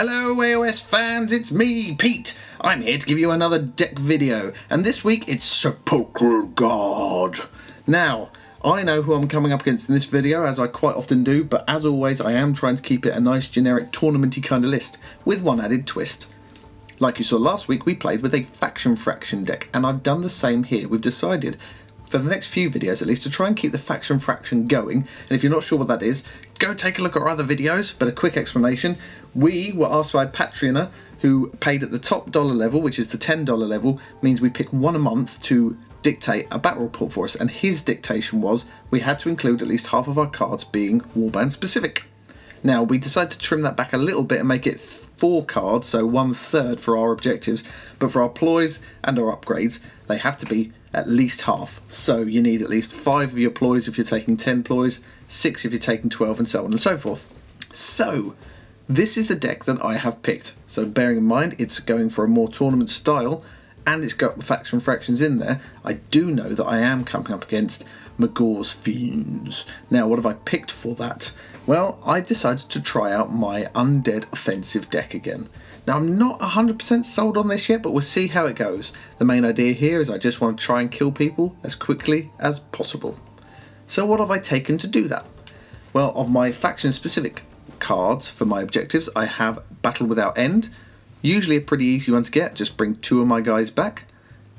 Hello AOS fans, it's me, Pete. I'm here to give you another deck video, and this week it's Sepulchral Guard. Now, I know who I'm coming up against in this video, as I quite often do, but as always I am trying to keep it a nice generic tournament-y kind of list, with one added twist. Like you saw last week, we played with a faction fraction deck, and I've done the same here. We've decided, for the next few videos at least, to try and keep the faction fraction going, and if you're not sure what that is, go take a look at our other videos, but a quick explanation. We were asked by a Patreoner who paid at the top dollar level, which is the $10 level, means we pick one a month to dictate a battle report for us, and his dictation was we had to include at least half of our cards being warband specific. Now, we decided to trim that back a little bit and make it 4 cards, so 1/3 for our objectives, but for our ploys and our upgrades, they have to be at least half. So you need at least 5 of your ploys if you're taking 10 ploys, 6 if you're taking 12, and so on and so forth. So, this is the deck that I have picked. So bearing in mind it's going for a more tournament style, and it's got the faction fractions in there, I do know that I am coming up against Magor's Fiends. Now, what have I picked for that? Well, I decided to try out my Undead offensive deck again. Now, I'm not 100% sold on this yet, but we'll see how it goes. The main idea here is I just want to try and kill people as quickly as possible. So what have I taken to do that? Well, of my faction specific cards for my objectives, I have Battle Without End. Usually a pretty easy one to get, just bring 2 of my guys back.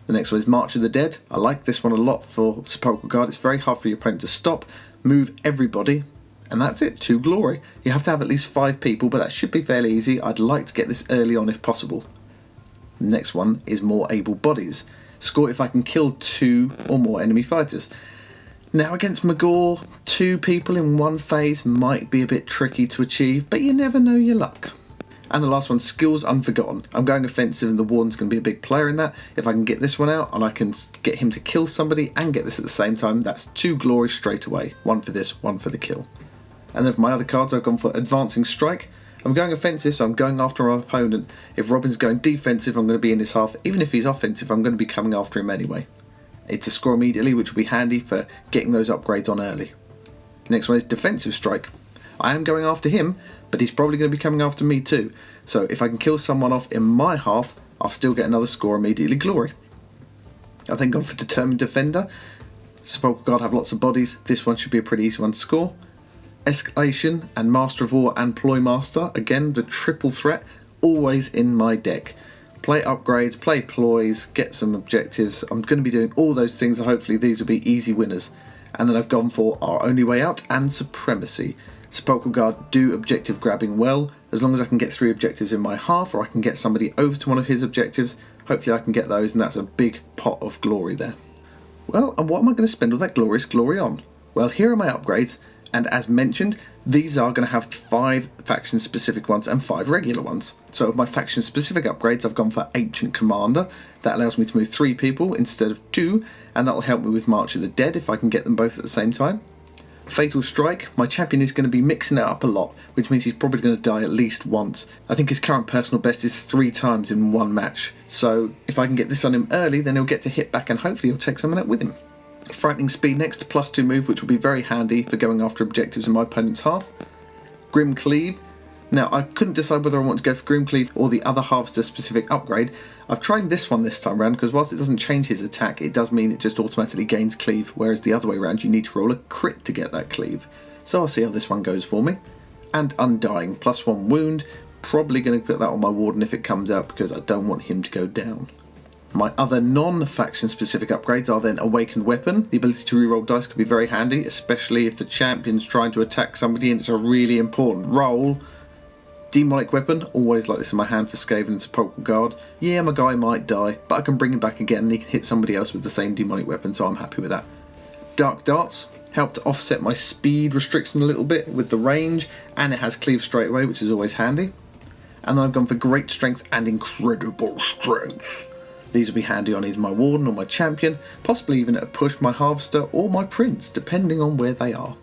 The next one is March of the Dead. I like this one a lot for Sepulchral Guard. It's very hard for your opponent to stop, move everybody, and that's it, 2 glory. You have to have at least 5 people, but that should be fairly easy. I'd like to get this early on if possible. The next one is More Able Bodies. Score if I can kill 2 or more enemy fighters. Now, against Magor, 2 people in one phase might be a bit tricky to achieve, but you never know your luck. And the last one, Skills Unforgotten. I'm going offensive and the Warden's going to be a big player in that. If I can get this one out and I can get him to kill somebody and get this at the same time, that's 2 glory straight away. 1 for this, 1 for the kill. And then for my other cards, I've gone for Advancing Strike. I'm going offensive, so I'm going after my opponent. If Robin's going defensive, I'm going to be in his half. Even if he's offensive, I'm going to be coming after him anyway. It's a score immediately, which will be handy for getting those upgrades on early. Next one is Defensive Strike. I am going after him, but he's probably going to be coming after me too. So if I can kill someone off in my half, I'll still get another score immediately glory. I've then gone for Determined Defender. Sepulchral Guard have lots of bodies. This one should be a pretty easy one to score. Escalation and Master of War and Ploy Master. Again, the triple threat, always in my deck. Play upgrades, play ploys, get some objectives. I'm going to be doing all those things, so hopefully these will be easy winners. And then I've gone for Our Only Way Out and Supremacy. Sepulchral Guard do objective grabbing well. As long as I can get 3 objectives in my half, or I can get somebody over to one of his objectives, hopefully I can get those, and that's a big pot of glory there. Well, and what am I going to spend all that glorious glory on? Well, here are my upgrades, and as mentioned, these are going to have 5 faction specific ones and 5 regular ones. So of my faction specific upgrades, I've gone for Ancient Commander. That allows me to move 3 people instead of 2, and that will help me with March of the Dead if I can get them both at the same time. Fatal Strike, my champion is going to be mixing it up a lot, which means he's probably going to die at least once. I think his current personal best is 3 times in one match, so if I can get this on him early, then he'll get to hit back and hopefully he'll take someone out with him. Frightening Speed next, +2 move, which will be very handy for going after objectives in my opponent's half. Grim Cleave. Now, I couldn't decide whether I want to go for Grim Cleave or the other Harvester specific upgrade. I've tried this one this time around because whilst it doesn't change his attack, it does mean it just automatically gains Cleave, whereas the other way around you need to roll a crit to get that Cleave. So I'll see how this one goes for me. And Undying, +1 wound. Probably going to put that on my Warden if it comes out because I don't want him to go down. My other non-faction specific upgrades are then Awakened Weapon. The ability to reroll dice could be very handy, especially if the champion's trying to attack somebody and it's a really important roll. Demonic Weapon, always like this in my hand for Skaven and Sepulchral Guard. Yeah, my guy might die, but I can bring him back again and he can hit somebody else with the same Demonic Weapon, so I'm happy with that. Dark Darts help to offset my speed restriction a little bit with the range, and it has Cleave straight away, which is always handy. And then I've gone for Great Strength and Incredible Strength. These will be handy on either my Warden or my Champion, possibly even at a push my Harvester or my Prince, depending on where they are.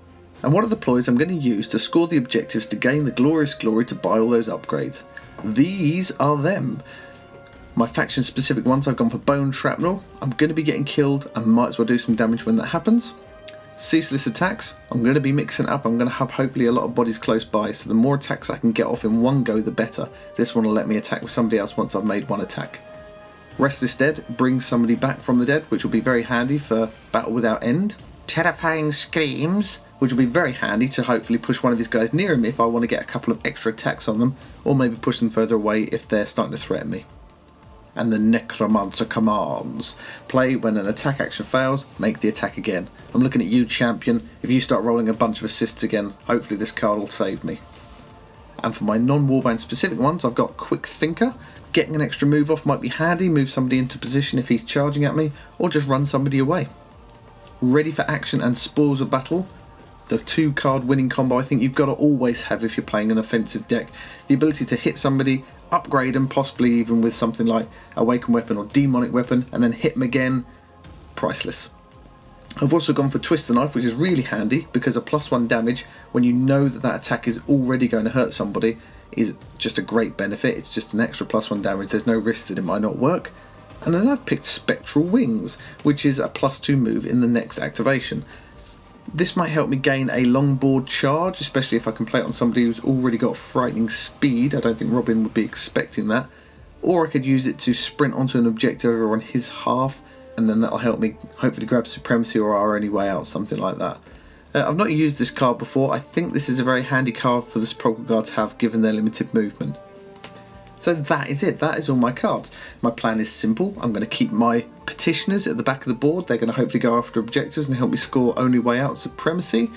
And what are the ploys I'm going to use to score the objectives to gain the glorious glory to buy all those upgrades? These are them. My faction specific ones, I've gone for Bone Shrapnel. I'm going to be getting killed and might as well do some damage when that happens. Ceaseless attacks, I'm going to be mixing it up. I'm going to have hopefully a lot of bodies close by, so the more attacks I can get off in one go, the better. This one will let me attack with somebody else once I've made one attack. Restless Dead brings somebody back from the dead, which will be very handy for Battle Without End. Terrifying Screams, which will be very handy to hopefully push one of these guys nearer me if I want to get a couple of extra attacks on them, or maybe push them further away if they're starting to threaten me. And the Necromancer commands. Play when an attack action fails, make the attack again. I'm looking at you, champion. If you start rolling a bunch of assists again, hopefully this card will save me. And for my non-warband specific ones, I've got Quick Thinker. Getting an extra move off might be handy, move somebody into position if he's charging at me, or just run somebody away. Ready for Action and Spoils of Battle. The 2-card winning combo I think you've got to always have if you're playing an offensive deck. The ability to hit somebody, upgrade them, possibly even with something like Awakened Weapon or Demonic Weapon, and then hit them again. Priceless. I've also gone for Twist the Knife, which is really handy because a +1 damage when you know that that attack is already going to hurt somebody is just a great benefit. It's just an extra +1 damage. There's no risk that it might not work. And then I've picked Spectral Wings, which is a +2 move in the next activation. This might help me gain a longboard charge, especially if I can play it on somebody who's already got frightening speed. I don't think Robin would be expecting that. Or I could use it to sprint onto an objective over on his half, and then that'll help me hopefully grab Supremacy or our only way out, something like that. I've not used this card before. I think this is a very handy card for the Sepulchral Guard to have given their limited movement. So that is it, that is all my cards. My plan is simple. I'm going to keep my petitioners at the back of the board. They're going to hopefully go after objectives and help me score only way out Supremacy.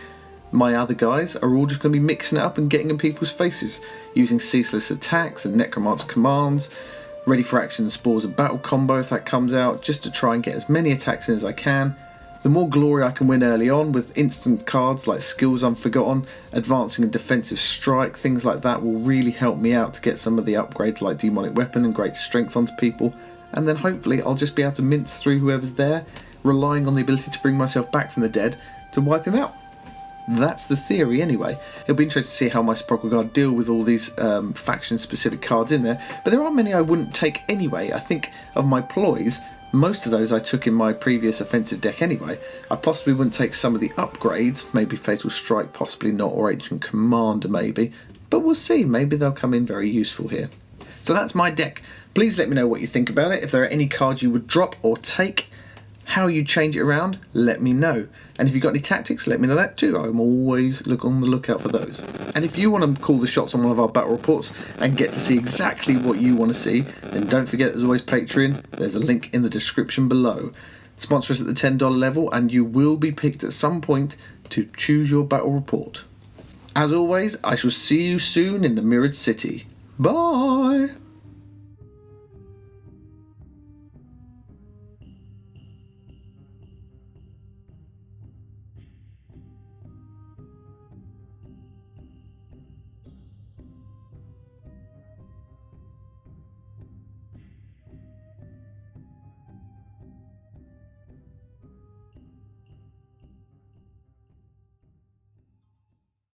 My other guys are all just going to be mixing it up and getting in people's faces, using Ceaseless attacks and Necromancer commands, Ready for Action and Spores of Battle combo if that comes out, just to try and get as many attacks in as I can. The more glory I can win early on with instant cards like Skills Unforgotten, Advancing and Defensive Strike, things like that will really help me out to get some of the upgrades like Demonic Weapon and Great Strength onto people, and then hopefully I'll just be able to mince through whoever's there, relying on the ability to bring myself back from the dead to wipe him out. That's the theory anyway. It'll be interesting to see how my Sepulchral Guard deal with all these faction specific cards in there, but there are many I wouldn't take anyway. I think of my ploys, most of those I took in my previous offensive deck anyway. I possibly wouldn't take some of the upgrades, maybe Fatal Strike, possibly not, or Ancient Commander maybe, but we'll see, maybe they'll come in very useful here. So that's my deck. Please let me know what you think about it. If there are any cards you would drop or take, how you change it around, let me know. And if you've got any tactics, let me know that too. I'm always on the lookout for those. And if you want to call the shots on one of our battle reports and get to see exactly what you want to see, then don't forget there's always Patreon. There's a link in the description below. Sponsor us at the $10 level and you will be picked at some point to choose your battle report. As always, I shall see you soon in the Mirrored City. Bye!